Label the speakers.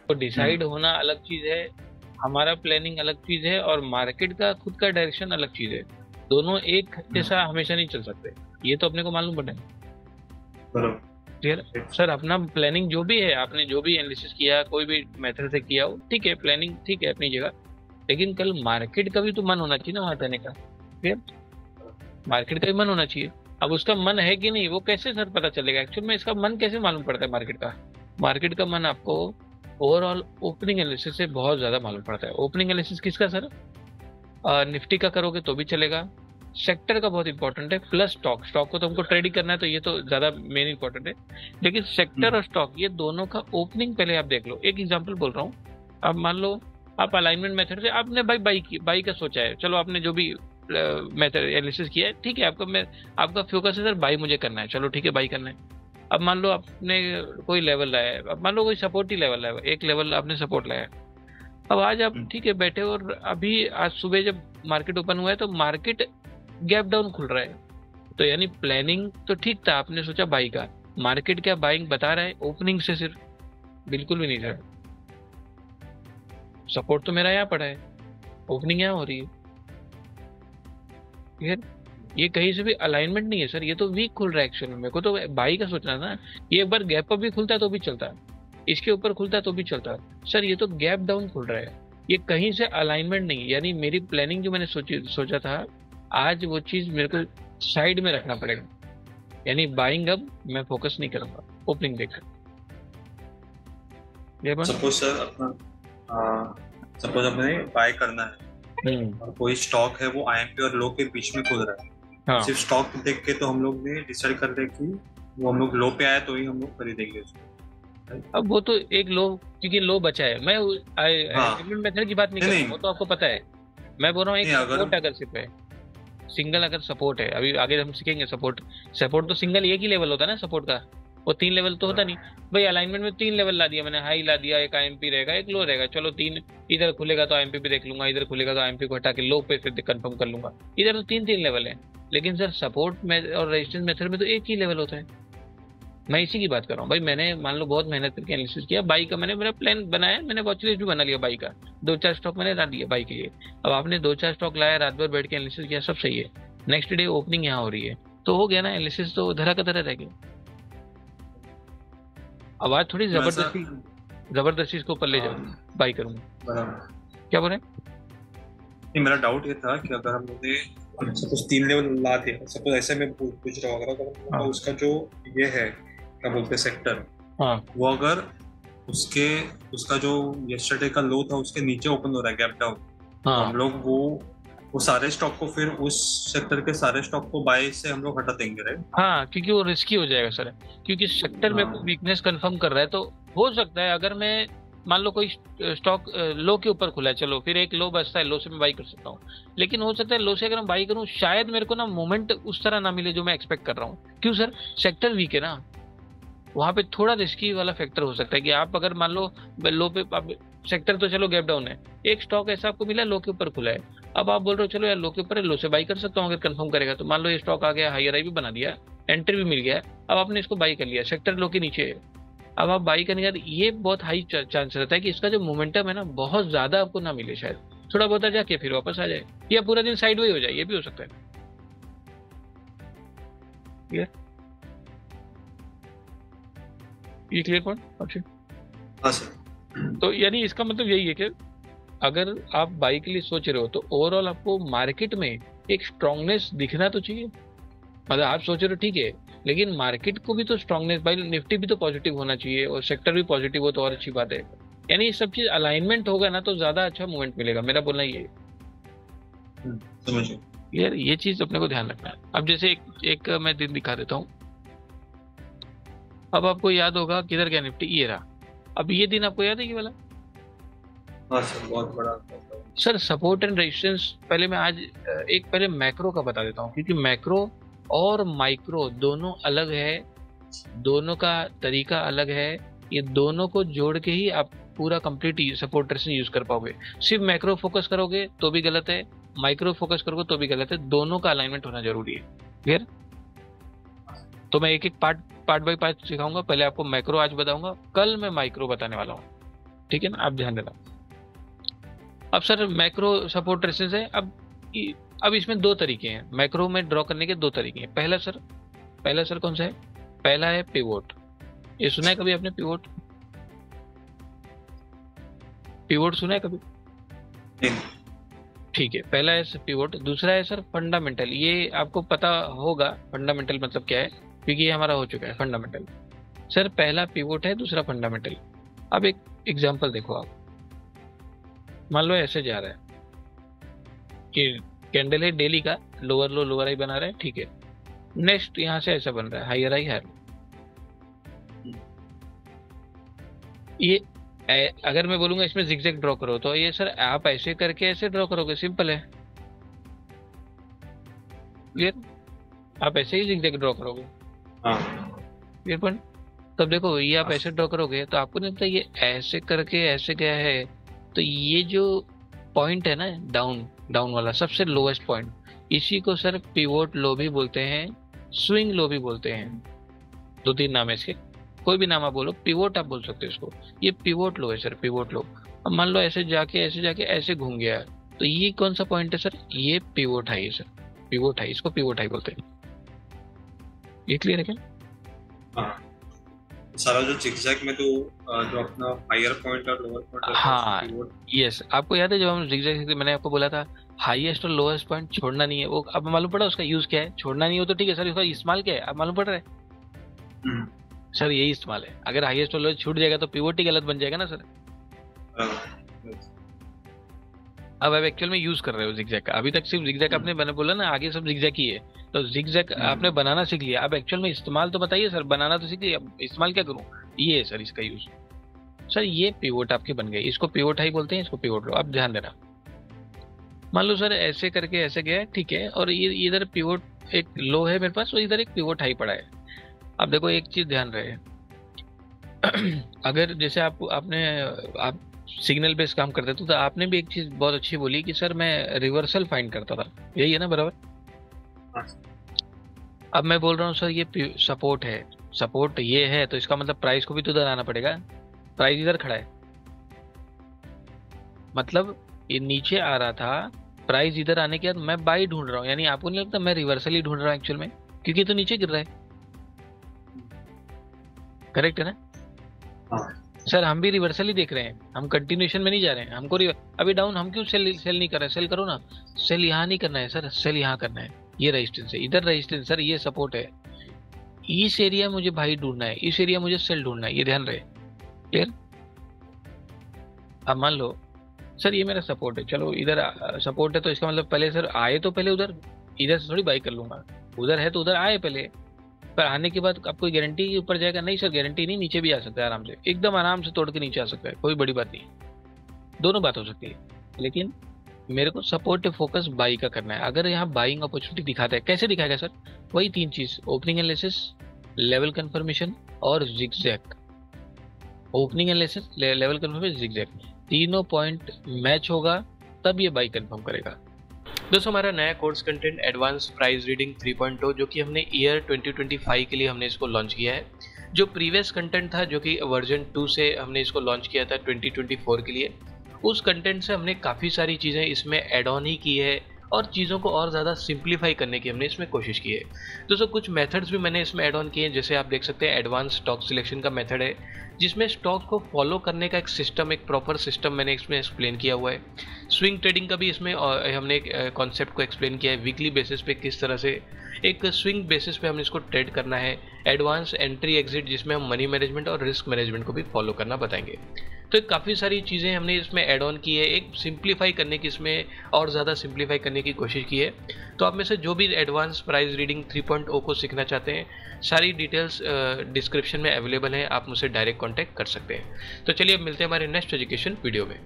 Speaker 1: तो
Speaker 2: हम्म।
Speaker 1: डिसाइड होना अलग चीज है, हमारा प्लानिंग अलग चीज है, और मार्केट का खुद का डायरेक्शन अलग चीज है। दोनों एक जैसा
Speaker 2: हम्म।
Speaker 1: हमेशा नहीं चल सकते, ये तो अपने को मालूम पड़े।
Speaker 2: बरोबर।
Speaker 1: क्लियर। सर अपना प्लानिंग जो भी है, आपने जो भी एनालिसिस किया, कोई भी मेथड से किया हो, ठीक है, प्लानिंग ठीक है अपनी जगह, लेकिन कल मार्केट का भी तो मन होना चाहिए ना वहां जाने का। क्लियर। मार्केट का भी मन होना चाहिए। अब उसका मन है कि नहीं वो कैसे सर पता चलेगा, एक्चुअल में इसका मन कैसे मालूम पड़ता है मार्केट का। मार्केट का मन आपको ओवरऑल ओपनिंग एनालिसिस से बहुत ज्यादा मालूम पड़ता है। ओपनिंग एनालिसिस किसका सर? निफ्टी का करोगे तो भी चलेगा, सेक्टर का बहुत इंपॉर्टेंट है, प्लस स्टॉक। स्टॉक को तो हमको ट्रेडिंग करना है तो ये तो ज्यादा मेन इंपॉर्टेंट है, लेकिन सेक्टर
Speaker 2: हम्म।
Speaker 1: और स्टॉक ये दोनों का ओपनिंग पहले आप देख लो। एक एग्जांपल बोल रहा हूँ, अब मान लो आप अलाइनमेंट मेथड से आपने भाई बाई का सोचा है, चलो आपने जो भी मेथड एनालिसिस किया है ठीक है, आपका फोकस है सर बाई मुझे करना है, चलो ठीक है बाई करना है। अब मान लो आपने कोई लेवल लाया है, अब मान लो कोई सपोर्ट ही लेवल है, एक लेवल आपने सपोर्ट लाया है। अब आज आप
Speaker 2: हम्म।
Speaker 1: ठीक है बैठे, और अभी आज सुबह जब मार्केट ओपन हुआ है तो मार्केट गैप डाउन खुल रहा है, तो यानी प्लानिंग तो ठीक था, आपने सोचा बाई का। मार्केट क्या बाइंग बता रहा है ओपनिंग से सिर्फ? बिल्कुल भी नहीं सर। सपोर्ट तो मेरा यहाँ पड़ा है, ओपनिंग यहाँ हो रही है। ठीक है। ये कहीं से भी अलाइनमेंट नहीं है सर, ये तो वीक खुल रहा है एक्चुअल में, मेरे को तो बाई का सोचना था। ये एक बार गैप अप भी खुलता है तो भी चलता है, इसके ऊपर खुलता है तो भी चलता है सर, ये तो गैप डाउन खुल रहा है। ये कहीं से अलाइनमेंट नहीं है, यानी मेरी प्लानिंग जो मैंने सोचा था, आज वो चीज मेरे को साइड में रखना पड़ेगा। यानी बाइंग अब मैं फोकस नहीं करूंगा ओपनिंग देखकर। ये बात।
Speaker 2: सपोज सर अपना, सपोज अपने बाय करना है
Speaker 1: हम्म।
Speaker 2: और कोई स्टॉक है वो आईएमपी और लो के बीच में खुल रहा है।
Speaker 1: हाँ।
Speaker 2: सिर्फ स्टॉक देख के तो हम लोग ने डिसाइड कर लिया कि वो हम लोग लो पे आया तो ही हम लोग खरीदेंगे उसको, right?
Speaker 1: अब वो तो एक लो, क्योंकि लो बचा है, मैं
Speaker 2: हाँ।
Speaker 1: अलाइनमेंट मेथड की बात नहीं
Speaker 2: नहीं
Speaker 1: कर रहा हूँ,
Speaker 2: नहीं
Speaker 1: वो तो आपको पता है। मैं बोल रहा हूँ एक
Speaker 2: नहीं, अगर
Speaker 1: सपोर्ट अगर सिर्फ है, सिंगल अगर सपोर्ट है, अभी आगे हम सीखेंगे सपोर्ट। सपोर्ट तो सिंगल एक ही लेवल होता है ना सपोर्ट का, वो तीन लेवल तो होता नहीं। भाई अलाइनमेंट में तीन लेवल ला दिया मैंने, हाई ला दिया, एक आईएमपी रहेगा एक लो रहेगा, चलो तीन। इधर खुलेगा तो आईएमपी पे देख लूंगा, इधर खुलेगा तो आईएमपी को हटा के लो पे फिर कंफर्म कर लूंगा। इधर तो तीन तीन लेवल है, लेकिन सर सपोर्ट में और रेजिस्टेंस मेथड में तो एक ही लेवल होता है। मैं इसी की बात कर रहा हूँ भाई, मैंने मान लो बहुत मेहनत करके एनालिसिस किया बाई का, मैंने मेरा प्लान बनाया, मैंने वॉच लिस्ट भी बना लिया बाई का, दो चार स्टॉक मैंने ला दिया बाई के लिए। अब आपने दो चार स्टॉक लाया, रात भर बैठ के एनालिसिस किया, सब सही है, नेक्स्ट डे ओपनिंग यहाँ हो रही है, तो हो गया ना एनालिसिस, तो धरा का धरा रह गया। अब आज थोड़ी
Speaker 2: मैं सर,
Speaker 1: जबरदस्ती, जबरदस्ती इसको ऊपर ले
Speaker 2: हाँ,
Speaker 1: जाऊंगा बाई करूंगा।
Speaker 2: बराबर।
Speaker 1: क्या बोले?
Speaker 2: नहीं, मेरा डाउट ये था कि अगर हम लोग ने सपोज तीन लेवल ला दिया, सपोज ऐसे में पूछ रहा हूँ, अगर हम लोग का
Speaker 1: हाँ।
Speaker 2: उसका जो ये है क्या बोलते हैं सेक्टर,
Speaker 1: हाँ।
Speaker 2: वो अगर उसके उसका जो यस्टरडे का लो था उसके नीचे ओपन हो रहा है गैप डाउन, तो हम
Speaker 1: हाँ।
Speaker 2: लोग वो सारे स्टॉक को फिर उस सेक्टर के सारे स्टॉक को बाय से हम लोग हटा देंगे, राइट?
Speaker 1: हाँ, क्योंकि वो रिस्की हो जाएगा सर, क्योंकि सेक्टर में
Speaker 2: हाँ।
Speaker 1: वीकनेस कंफर्म कर रहा है, तो हो सकता है अगर मैं मान लो कोई स्टॉक लो के ऊपर खुला है, चलो फिर एक लो बचता है, लो से मैं बाई कर सकता हूँ। लेकिन हो सकता है लो से अगर मैं बाई करूँ, शायद मेरे को ना मोमेंट उस तरह ना मिले जो मैं एक्सपेक्ट कर रहा हूँ। क्यों सर? सेक्टर वीक है ना, वहां पे थोड़ा रिस्की वाला फैक्टर हो सकता है कि आप अगर मान लो लो पे आप, सेक्टर तो चलो गैप डाउन है, एक स्टॉक ऐसा आपको मिला लो के ऊपर खुला है, अब आप बोल रहे हो चलो यार लो के ऊपर है, लो से बाई कर सकता हूँ अगर कंफर्म करेगा तो। मान लो ये स्टॉक आ गया, हायर आई भी बना दिया, एंट्री भी मिल गया, अब आपने इसको बाई कर लिया, सेक्टर लो के नीचे है। अब आप बाई करने के बाद ये बहुत हाई चांस रहता है कि इसका जो मोमेंटम है ना बहुत ज्यादा आपको ना मिले, शायद थोड़ा बहुत आ जाके फिर वापस आ जाए, या पूरा दिन साइड वे हो जाए, ये भी हो सकता है। ये क्लियर पॉइंट अक्षय?
Speaker 2: हाँ सर।
Speaker 1: तो यानी इसका मतलब यही है कि अगर आप बाई के लिए सोच रहे हो तो ओवरऑल आपको मार्केट में एक स्ट्रांगनेस दिखना तो चाहिए। मतलब आप सोच रहे हो ठीक है, लेकिन मार्केट को भी तो स्ट्रांगनेस, भाई निफ्टी भी तो पॉजिटिव होना चाहिए और सेक्टर भी पॉजिटिव हो तो और अच्छी बात है। यानी ये सब चीज अलाइनमेंट होगा ना तो ज्यादा अच्छा मूवमेंट मिलेगा, मेरा बोलना ये है।
Speaker 2: समझ गए।
Speaker 1: यार ये चीज अपने को ध्यान रखना है। अब जैसे एक मैं दिन दिखा देता हूँ। अब आपको याद होगा किधर गया निफ्टी, ये रहा। अब ये दिन आपको याद है ये वाला?
Speaker 2: हाँ सर, बहुत बड़ा।
Speaker 1: सर सपोर्ट एंड रेजिस्टेंस पहले मैं आज एक पहले मैक्रो का बता देता हूँ, क्योंकि मैक्रो और माइक्रो दोनों अलग है, दोनों का तरीका अलग है। ये दोनों को जोड़ के ही आप पूरा कंप्लीट सपोर्ट रेजिस्टेंस यूज कर पाओगे। सिर्फ मैक्रो फोकस करोगे तो भी गलत है, माइक्रो फोकस करोगे तो भी गलत है, दोनों का अलाइनमेंट होना जरूरी है। क्लियर? तो मैं एक एक पार्ट पार्ट बाय पार्ट सिखाऊंगा, पहले आपको मैक्रो आज बताऊंगा, कल मैं माइक्रो बताने वाला हूँ। ठीक है ना, आप ध्यान देना। अब सर मैक्रो सपोर्ट रेसिस्टेंस है। अब इसमें दो तरीके हैं, मैक्रो में ड्रॉ करने के दो तरीके हैं। पहला सर कौन सा है? पहला है पिवोट। ये सुना है कभी आपने पिवोट? पिवोट सुना है कभी?
Speaker 2: नहीं।
Speaker 1: ठीक है, पहला है सर पिवोट। दूसरा है सर फंडामेंटल। ये आपको पता होगा फंडामेंटल मतलब क्या है, क्योंकि ये हमारा हो चुका है फंडामेंटल। सर पहला पिवोट है, दूसरा फंडामेंटल। अब एक एग्जांपल देखो आप, मान लो ऐसे जा रहा है कि कैंडल है डेली का, लोअर लो लोअर हाई बना रहा है, ठीक है। नेक्स्ट यहां से ऐसा बन रहा है, हायर हाई हायर। ये अगर मैं बोलूंगा इसमें जिगजैग ड्रॉ करो, तो ये सर आप ऐसे करके ऐसे ड्रॉ करोगे, सिंपल है, क्लियर। आप ऐसे ही जिगजैग ड्रॉ करोगे,
Speaker 2: हाँ।
Speaker 1: Clear point. तब देखो ये आप ऐसे ड्रॉ करोगे तो आपको नहीं लगता ये ऐसे करके ऐसे गया है, तो ये जो पॉइंट है ना डाउन डाउन वाला सबसे लोएस्ट पॉइंट, इसी को सर पिवोट लो भी बोलते हैं, स्विंग लो भी बोलते हैं। दो तीन नाम है इसके, कोई भी नाम आप बोलो, पिवोट आप बोल सकते हो इसको। ये पिवोट लो है सर, पिवोट लो। अब मान लो ऐसे जाके ऐसे घूम गया, तो ये कौन सा पॉइंट है सर? ये पिवोट हाई है सर, पिवोट हाई, इसको पिवोट हाई बोलते हैं। ये क्लियर है क्या?
Speaker 2: हाँ, सारा जो जिगजैग में जो अपना हायर पॉइंट और लोअर पॉइंट होता है
Speaker 1: हाँ,
Speaker 2: उसको pivot।
Speaker 1: यस, आपको याद है जब हम जिगजैग, मैंने आपको बोला था हाईएस्ट और लोएस्ट पॉइंट छोड़ना नहीं है, वो अब मालूम पड़ा उसका यूज क्या है? छोड़ना नहीं हो तो ठीक है सर, उसका इस्तेमाल क्या है अब मालूम पड़ रहा है?
Speaker 2: हम्म,
Speaker 1: सर यही इस्तेमाल है। अगर हाईएस्ट और लोएस्ट छूट जाएगा तो पिवोट ही गलत बन जाएगा ना सर। अब आप एक्चुअल में यूज कर रहे हो जिगजैग का। अभी तक सिर्फ जिगजैग आपने मैंने बोला ना, आगे सब जिगजैग ही है, तो जिगजैग आपने बनाना सीख लिया। अब एक्चुअल में इस्तेमाल तो बताइए सर, बनाना तो सीख लिया, अब इस्तेमाल क्या करूं? ये है सर इसका यूज। सर ये पिवोट आपके बन गए, इसको पिवोट हाई बोलते हैं, इसको पिवोट लो। आप ध्यान देना, मान लो सर ऐसे करके ऐसे गया है, ठीक है, और ये इधर पिवोट एक लो है मेरे पास, और इधर एक पिवोट हाई पड़ा है। अब देखो एक चीज ध्यान रहे, अगर जैसे आप सिग्नल बेस्ड काम करते थे, तो आपने भी एक चीज बहुत अच्छी बोली कि सर मैं रिवर्सल फाइंड करता था, यही है ना बराबर?
Speaker 2: हाँ।
Speaker 1: अब मैं बोल रहा हूँ सर ये सपोर्ट है, सपोर्ट ये है, तो इसका मतलब प्राइस को भी तो उधर आना पड़ेगा। प्राइस इधर खड़ा है, मतलब ये नीचे आ रहा था, प्राइस इधर आने के बाद मैं बाई ढूंढ रहा हूँ, यानी आपको नहीं लगता मैं रिवर्सल ही ढूंढ रहा हूँ एक्चुअल में, क्योंकि तो नीचे गिर रहा है, करेक्ट है ना?
Speaker 2: हाँ।
Speaker 1: सर हम भी रिवर्सल ही देख रहे हैं, हम कंटिन्यूएशन में नहीं जा रहे हैं। हमको अभी डाउन, हम क्यों सेल नहीं कर रहे? सेल करो ना, सेल यहाँ नहीं करना है सर, सेल यहाँ करना है। ये रेजिस्टेंस है, इधर रेजिस्टेंस सर, ये सपोर्ट है, इस एरिया मुझे भाई ढूंढना है, इस एरिया मुझे सेल ढूंढना है, ये ध्यान रहे, क्लियर। अब मान लो सर ये मेरा सपोर्ट है, चलो इधर सपोर्ट है, तो इसका मतलब पहले सर आए तो पहले उधर, इधर से थोड़ी बाई कर लूंगा, उधर है तो उधर आए पहले, पर आने के बाद आपको गारंटी ऊपर जाएगा? नहीं सर, गारंटी नहीं, नीचे भी आ सकता है आराम से, एकदम आराम से तोड़ के नीचे आ सकता है, कोई बड़ी बात नहीं, दोनों बात हो सकती है। लेकिन मेरे को सपोर्ट फोकस बाई का करना है। अगर यहाँ बाइंग अपॉर्चुनिटी दिखाता है, कैसे दिखाएगा सर? वही तीन चीज, ओपनिंग एनालिसिस, लेवल कंफर्मेशन और zigzag. Opening analysis, level confirmation, zigzag, तीनों पॉइंट मैच होगा तब ये बाई कंफर्म करेगा। दोस्तों हमारा नया course content advance price reading 3.0, जो कि हमने ईयर 2025 के लिए हमने इसको लॉन्च किया है। जो प्रीवियस कंटेंट था, जो कि वर्जन 2 से हमने इसको लॉन्च किया था 2024 के लिए, उस कंटेंट से हमने काफ़ी सारी चीज़ें इसमें ऐड ऑन ही की है, और चीज़ों को और ज़्यादा सिंप्लीफाई करने की हमने इसमें कोशिश की है। दोस्तों कुछ मेथड्स भी मैंने इसमें ऐड ऑन किए हैं, जैसे आप देख सकते हैं एडवांस स्टॉक सिलेक्शन का मेथड है, जिसमें स्टॉक को फॉलो करने का एक सिस्टम, एक प्रॉपर सिस्टम मैंने इसमें एक्सप्लेन किया हुआ है। स्विंग ट्रेडिंग का भी इसमें हमने एक कॉन्सेप्ट को एक्सप्लेन किया है, वीकली बेसिस पे किस तरह से एक स्विंग बेसिस पे हमने इसको ट्रेड करना है। एडवांस एंट्री एग्जिट, जिसमें हम मनी मैनेजमेंट और रिस्क मैनेजमेंट को भी फॉलो करना बताएंगे। तो काफ़ी सारी चीज़ें हमने इसमें ऐड ऑन की है, एक सिंप्लीफाई करने की, इसमें और ज़्यादा सिंप्लीफाई करने की कोशिश की है। तो आप में से जो भी एडवांस प्राइस रीडिंग 3.0 को सीखना चाहते हैं, सारी डिटेल्स डिस्क्रिप्शन में अवेलेबल हैं, आप मुझसे डायरेक्ट कॉन्टैक्ट कर सकते हैं। तो चलिए अब मिलते हैं हमारे नेक्स्ट एजुकेशन वीडियो में।